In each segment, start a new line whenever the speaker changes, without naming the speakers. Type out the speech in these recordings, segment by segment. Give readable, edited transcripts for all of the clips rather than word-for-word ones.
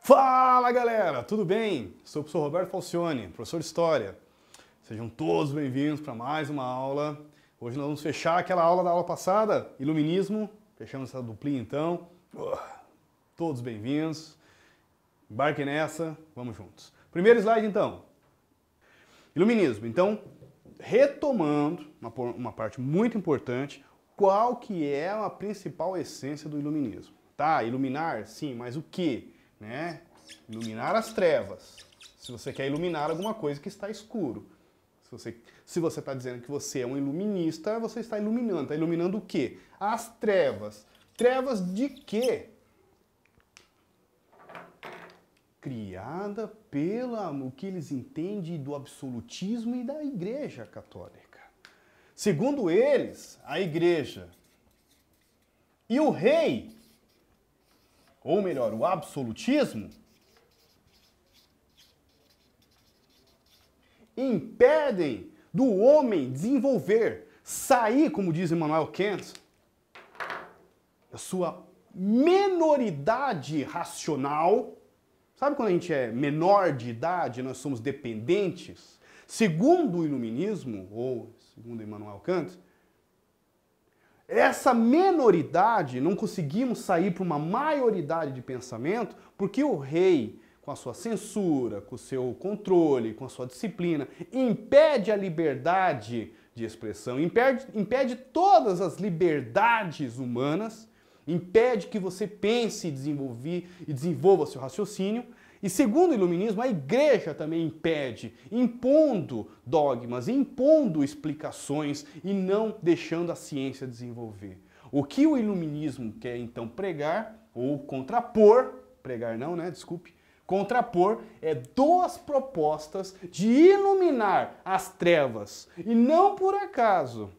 Fala galera, tudo bem? Sou o professor Roberto Falcione, professor de História. Sejam todos bem-vindos para mais uma aula. Hoje nós vamos fechar aquela aula da aula passada, Iluminismo. Fechamos essa duplinha então. Todos bem-vindos. Embarquem nessa, vamos juntos. Primeiro slide então. Iluminismo. Então, retomando uma parte muito importante, qual que é a principal essência do iluminismo? Tá, iluminar, sim, mas o quê? Né? Iluminar as trevas. Se você quer iluminar alguma coisa que está escuro. Se você está dizendo que você é um iluminista, você está iluminando. Está iluminando o quê? As trevas. Trevas de quê? Criada o que eles entendem do absolutismo e da Igreja Católica. Segundo eles, a Igreja e o rei, ou melhor, o absolutismo, impedem do homem desenvolver, sair, como diz Immanuel Kant, da sua menoridade racional. Sabe quando a gente é menor de idade, nós somos dependentes? Segundo o iluminismo, ou segundo Immanuel Kant, essa menoridade, não conseguimos sair para uma maioridade de pensamento, porque o rei, com a sua censura, com o seu controle, com a sua disciplina, impede a liberdade de expressão, impede todas as liberdades humanas, impede que você pense e desenvolva seu raciocínio. E segundo o iluminismo, a Igreja também impede, impondo dogmas, impondo explicações e não deixando a ciência desenvolver. O que o iluminismo quer então pregar, ou contrapor, pregar não, né, desculpe, contrapor é duas propostas de iluminar as trevas. E não por acaso.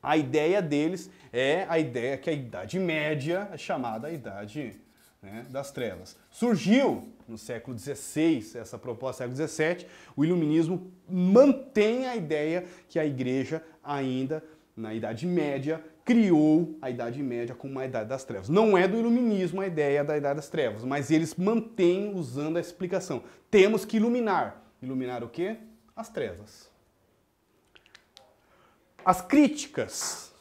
A ideia deles é a ideia que a Idade Média é chamada a Idade, né, das Trevas. Surgiu no século XVI, essa proposta do século XVII, o iluminismo mantém a ideia que a Igreja ainda, na Idade Média, criou a Idade Média como a Idade das Trevas. Não é do iluminismo a ideia da Idade das Trevas, mas eles mantêm usando a explicação. Temos que iluminar. Iluminar o quê? As trevas. As críticas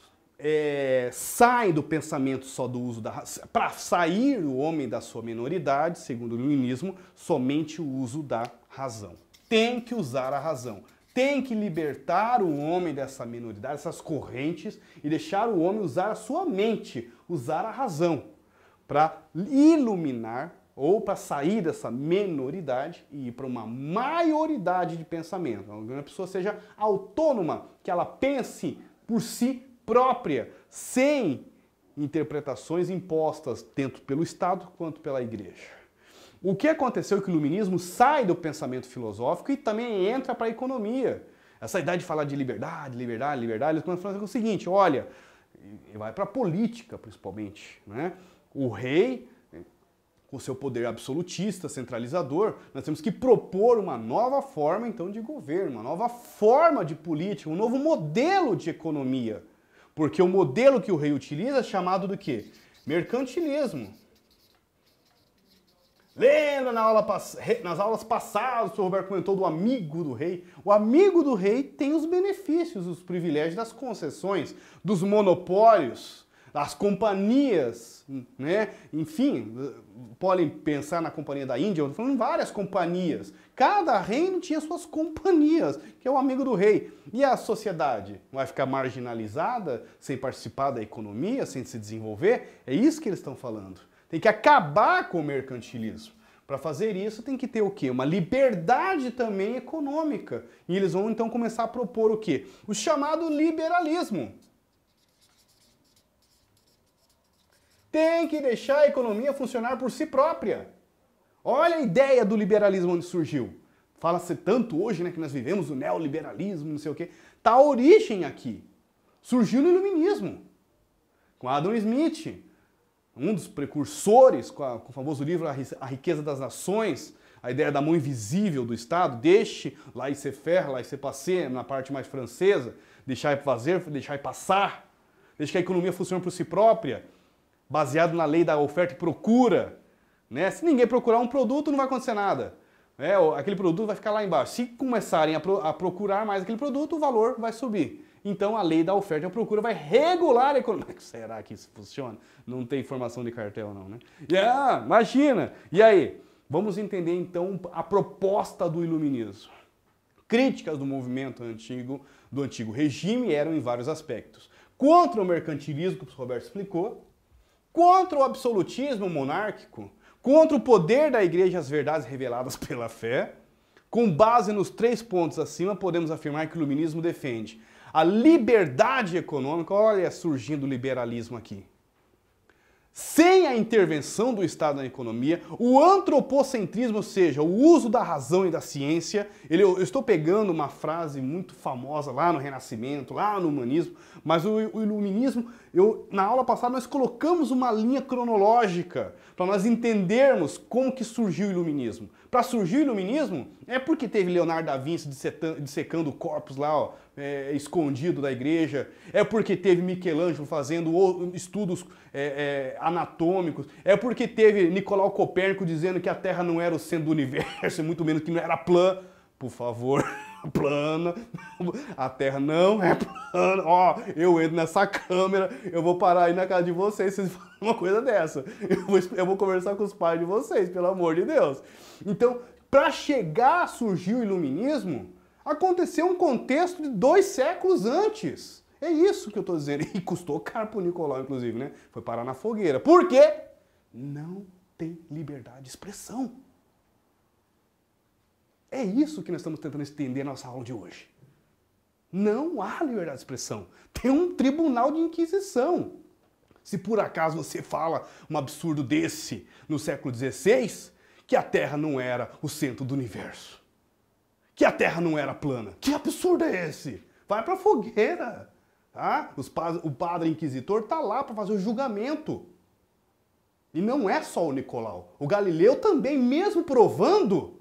saem do pensamento só do uso da razão. Para sair o homem da sua menoridade, segundo o iluminismo, somente o uso da razão. Tem que usar a razão. Tem que libertar o homem dessa menoridade, dessas correntes, e deixar o homem usar a sua mente, usar a razão, para iluminar ou para sair dessa menoridade e ir para uma maioridade de pensamento. Que a pessoa seja autônoma, que ela pense por si própria, sem interpretações impostas tanto pelo Estado quanto pela Igreja. O que aconteceu é que o iluminismo sai do pensamento filosófico e também entra para a economia. Essa ideia de falar de liberdade, liberdade, liberdade, eles começam a falar o seguinte, olha, vai para a política principalmente, né? O rei, com seu poder absolutista, centralizador, nós temos que propor uma nova forma, então, de governo, uma nova forma de política, um novo modelo de economia. Porque o modelo que o rei utiliza é chamado do quê? Mercantilismo. Lembra nas aulas passadas, o professor Roberto comentou do amigo do rei? O amigo do rei tem os benefícios, os privilégios das concessões, dos monopólios, das companhias, né? Enfim, podem pensar na Companhia da Índia, eu estou falando em várias companhias. Cada reino tinha suas companhias, que é o amigo do rei. E a sociedade vai ficar marginalizada, sem participar da economia, sem se desenvolver? É isso que eles estão falando. Tem que acabar com o mercantilismo. Para fazer isso tem que ter o quê? Uma liberdade também econômica. E eles vão então começar a propor o quê? O chamado liberalismo. Tem que deixar a economia funcionar por si própria. Olha a ideia do liberalismo onde surgiu. Fala-se tanto hoje, né, que nós vivemos o neoliberalismo, não sei o quê. Tá a origem aqui. Surgiu no iluminismo. Com Adam Smith, um dos precursores, com o famoso livro A Riqueza das Nações, a ideia da mão invisível do Estado, deixe laissez-faire, laissez-passer, na parte mais francesa, deixar ir fazer, deixar ir passar, deixe que a economia funcione por si própria, baseado na lei da oferta e procura, né? Se ninguém procurar um produto, não vai acontecer nada. Aquele produto vai ficar lá embaixo. Se começarem a procurar mais aquele produto, o valor vai subir. Então a lei da oferta e a procura vai regular a economia. Será que isso funciona? Não tem formação de cartel não, né? Imagina! E aí? Vamos entender então a proposta do iluminismo. Críticas do movimento antigo, do antigo regime eram em vários aspectos. Contra o mercantilismo, que o Roberto explicou, contra o absolutismo monárquico, contra o poder da igreja e as verdades reveladas pela fé. Com base nos 3 pontos acima, podemos afirmar que o iluminismo defende a liberdade econômica, olha surgindo o liberalismo aqui. Sem a intervenção do Estado na economia, o antropocentrismo, ou seja, o uso da razão e da ciência, eu estou pegando uma frase muito famosa lá no Renascimento, lá no humanismo, mas o iluminismo, na aula passada nós colocamos uma linha cronológica para nós entendermos como que surgiu o iluminismo. Para surgir o iluminismo, é porque teve Leonardo da Vinci dissecando corpos lá, escondido da igreja, é porque teve Michelangelo fazendo estudos anatômicos, é porque teve Nicolau Copérnico dizendo que a Terra não era o centro do universo, muito menos que não era plana. Por favor, plana, a Terra não é plana. Ó, eu entro nessa câmera, eu vou parar aí na casa de vocês, vocês falam uma coisa dessa. Eu vou conversar com os pais de vocês, pelo amor de Deus. Então, para chegar a surgir o iluminismo, aconteceu um contexto de 2 séculos antes. É isso que eu estou dizendo. E custou caro para o Nicolau, inclusive, né? Foi parar na fogueira. Por quê? Não tem liberdade de expressão. É isso que nós estamos tentando entender na nossa aula de hoje. Não há liberdade de expressão. Tem um tribunal de inquisição. Se por acaso você fala um absurdo desse no século XVI, que a Terra não era o centro do universo, que a Terra não era plana. Que absurdo é esse? Vai pra fogueira. Tá? O padre inquisitor está lá para fazer o julgamento. E não é só o Nicolau. O Galileu também, mesmo provando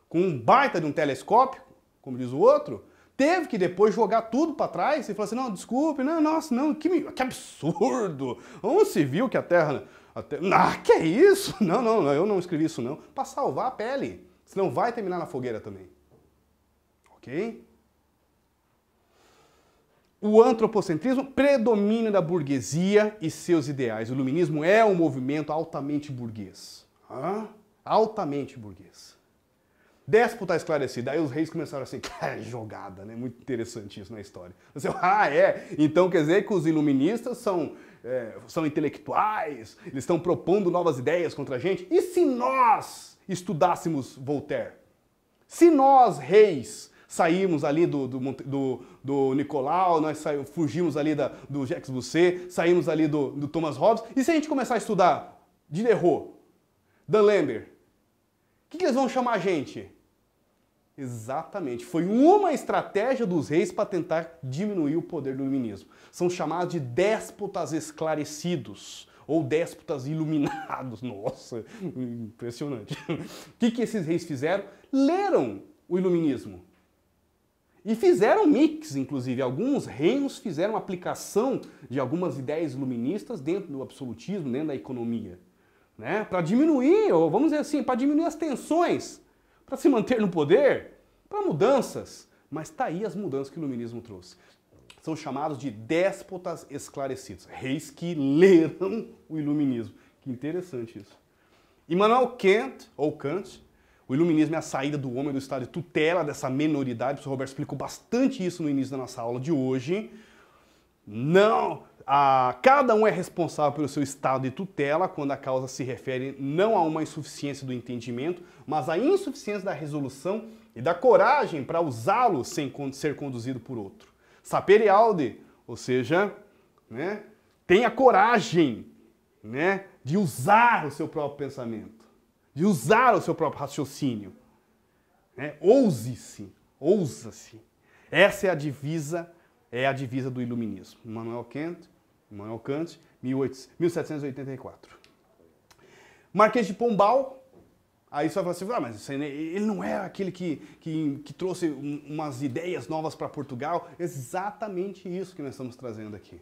com um baita de um telescópio, como diz o outro, teve que depois jogar tudo para trás e falar assim, não, desculpe, não, nossa, não, que absurdo. Onde se viu que a Terra... que é isso? Não, eu não escrevi isso não. Para salvar a pele. Senão vai terminar na fogueira também. Ok? O antropocentrismo, predomínio da burguesia e seus ideais. O iluminismo é um movimento altamente burguês. Altamente burguês. Déspota esclarecido. Aí os reis começaram assim, cara, jogada, né? Muito interessante isso na história. Você, então quer dizer que os iluministas são intelectuais, eles estão propondo novas ideias contra a gente? E se nós estudássemos Voltaire? Se nós, reis, saímos ali do Nicolau, nós fugimos ali do Jacques Bousset, saímos ali do Thomas Hobbes, e se a gente começar a estudar Diderot, D'Alembert, o que eles vão chamar a gente? Exatamente, foi uma estratégia dos reis para tentar diminuir o poder do iluminismo. São chamados de déspotas esclarecidos, ou déspotas iluminados. Nossa, impressionante. O que esses reis fizeram? Leram o iluminismo. E fizeram mix, inclusive. Alguns reinos fizeram aplicação de algumas ideias iluministas dentro do absolutismo, dentro da economia. Né? Para diminuir, ou vamos dizer assim, para diminuir as tensões, para se manter no poder, para mudanças. Mas tá aí as mudanças que o iluminismo trouxe. São chamados de déspotas esclarecidos, reis que leram o iluminismo. Que interessante isso. Immanuel Kant, ou Kant, o iluminismo é a saída do homem do estado de tutela dessa minoridade. O professor Roberto explicou bastante isso no início da nossa aula de hoje. Cada um é responsável pelo seu estado de tutela quando a causa se refere não a uma insuficiência do entendimento, mas à insuficiência da resolução e da coragem para usá-lo sem ser conduzido por outro. Sapere aude, ou seja, né, tenha coragem, né, de usar o seu próprio pensamento, de usar o seu próprio raciocínio. Né? Ouse-se, ousa-se. Essa é a divisa do iluminismo. Immanuel Kant, 1784. Marquês de Pombal, aí você vai falar assim, mas ele não é aquele que trouxe umas ideias novas para Portugal. Exatamente isso que nós estamos trazendo aqui.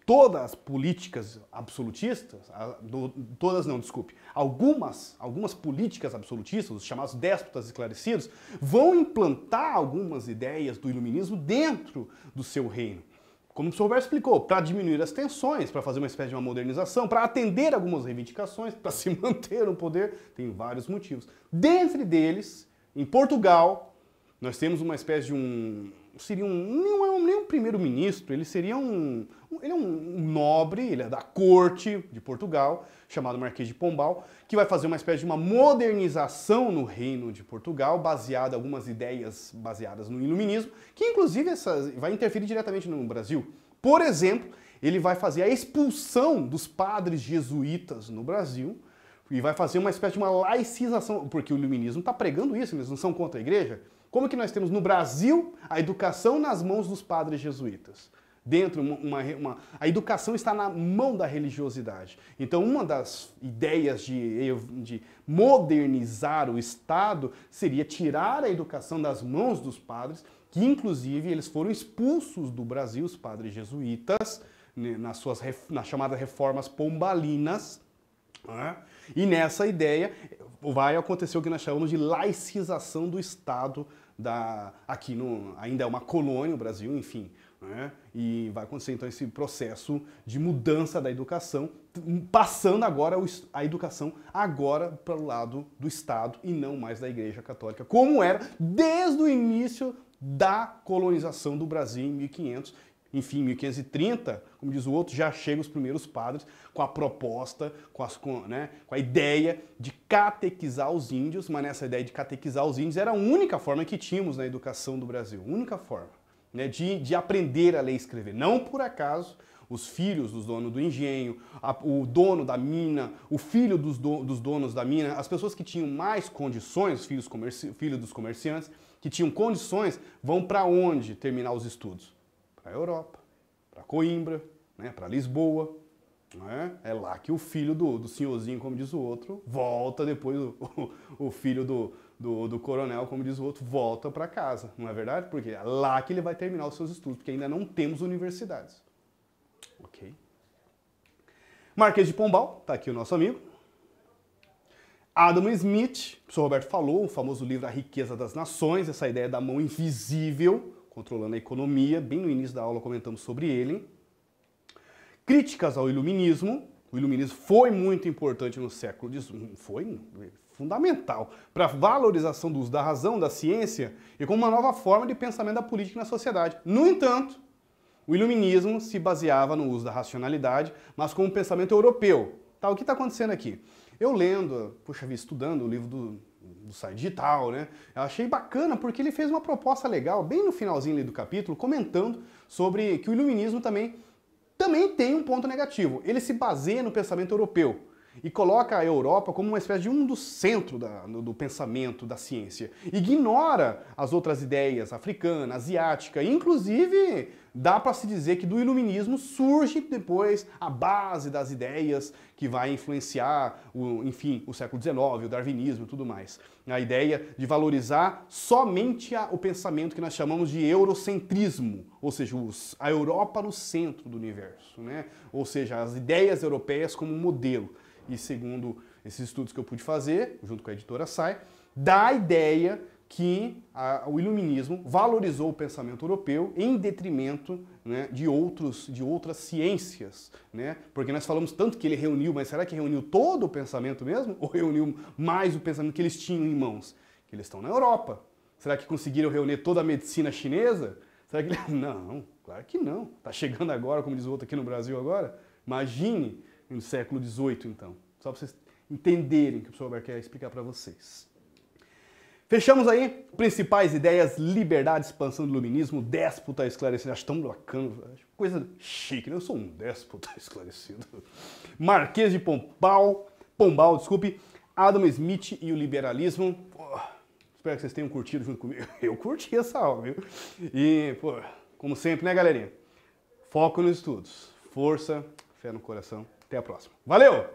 todas as políticas absolutistas, todas não, desculpe, algumas políticas absolutistas, os chamados déspotas esclarecidos, vão implantar algumas ideias do iluminismo dentro do seu reino. Como o professor Roberto explicou, para diminuir as tensões, para fazer uma espécie de uma modernização, para atender algumas reivindicações, para se manter no poder, tem vários motivos. Dentre deles, em Portugal, nós temos uma espécie de não é nem um primeiro-ministro, ele é um nobre, ele é da corte de Portugal, chamado Marquês de Pombal, que vai fazer uma espécie de uma modernização no reino de Portugal, baseada em algumas ideias baseadas no iluminismo, que inclusive vai interferir diretamente no Brasil. Por exemplo, ele vai fazer a expulsão dos padres jesuítas no Brasil, e vai fazer uma espécie de uma laicização, porque o iluminismo está pregando isso, eles não são contra a igreja. Como que nós temos no Brasil a educação nas mãos dos padres jesuítas? A educação está na mão da religiosidade. Então, uma das ideias de modernizar o Estado seria tirar a educação das mãos dos padres, que inclusive eles foram expulsos do Brasil, os padres jesuítas, nas chamadas reformas pombalinas, né? E nessa ideia vai acontecer o que nós chamamos de laicização do Estado, ainda é uma colônia o Brasil, enfim, né? E vai acontecer então esse processo de mudança da educação, passando agora a educação agora para o lado do Estado e não mais da Igreja Católica, como era desde o início da colonização do Brasil em 1500. Enfim, em 1530, como diz o outro, já chegam os primeiros padres com a proposta, com a ideia de catequizar os índios, mas nessa ideia de catequizar os índios era a única forma que tínhamos na educação do Brasil, única forma, né, de aprender a ler e escrever. Não por acaso, os filhos dos donos do engenho, o dono da mina, o filho dos donos da mina, as pessoas que tinham mais condições, filhos dos comerciantes, que tinham condições, vão para onde terminar os estudos? Para a Europa, para Coimbra, né, para Lisboa. Né? É lá que o filho do senhorzinho, como diz o outro, volta depois, o filho do coronel, como diz o outro, volta para casa. Não é verdade? Porque é lá que ele vai terminar os seus estudos, porque ainda não temos universidades. Ok? Marquês de Pombal, está aqui o nosso amigo. Adam Smith, o professor Roberto falou, o famoso livro A Riqueza das Nações, essa ideia da mão invisível, controlando a economia, bem no início da aula comentamos sobre ele. Críticas ao iluminismo. O iluminismo foi muito importante no século XIX, foi fundamental para a valorização do uso da razão, da ciência e como uma nova forma de pensamento da política na sociedade. No entanto, o iluminismo se baseava no uso da racionalidade, mas com um pensamento europeu. Tá, o que está acontecendo aqui? Eu lendo, estudando o livro do Sai Digital, né? Eu achei bacana porque ele fez uma proposta legal, bem no finalzinho ali do capítulo, comentando sobre que o iluminismo também tem um ponto negativo. Ele se baseia no pensamento europeu e coloca a Europa como uma espécie de do centro do pensamento da ciência. Ignora as outras ideias africanas, asiáticas, inclusive dá para se dizer que do iluminismo surge depois a base das ideias que vai influenciar, o século XIX, o darwinismo e tudo mais. A ideia de valorizar somente o pensamento que nós chamamos de eurocentrismo, ou seja, a Europa no centro do universo, né? Ou seja, as ideias europeias como modelo. E segundo esses estudos que eu pude fazer, junto com a editora Sai, dá a ideia que o iluminismo valorizou o pensamento europeu em detrimento, né, de outras ciências, né? Porque nós falamos tanto que ele reuniu, mas será que reuniu todo o pensamento mesmo? Ou reuniu mais o pensamento que eles tinham em mãos? Que eles estão na Europa. Será que conseguiram reunir toda a medicina chinesa? Será que Não, claro que não. Está chegando agora, como diz o outro aqui no Brasil agora. Imagine no século XVIII, então. Só para vocês entenderem o que o professor Roberto quer explicar para vocês. Fechamos aí principais ideias: liberdade, expansão do iluminismo, déspota esclarecido. Acho tão bacana, coisa chique, né? Eu sou um déspota esclarecido. Marquês de Pombal, desculpe, Adam Smith e o liberalismo. Pô, espero que vocês tenham curtido junto comigo. Eu curti essa aula, viu? E, como sempre, né, galerinha? Foco nos estudos. Força, fé no coração. Até a próxima. Valeu!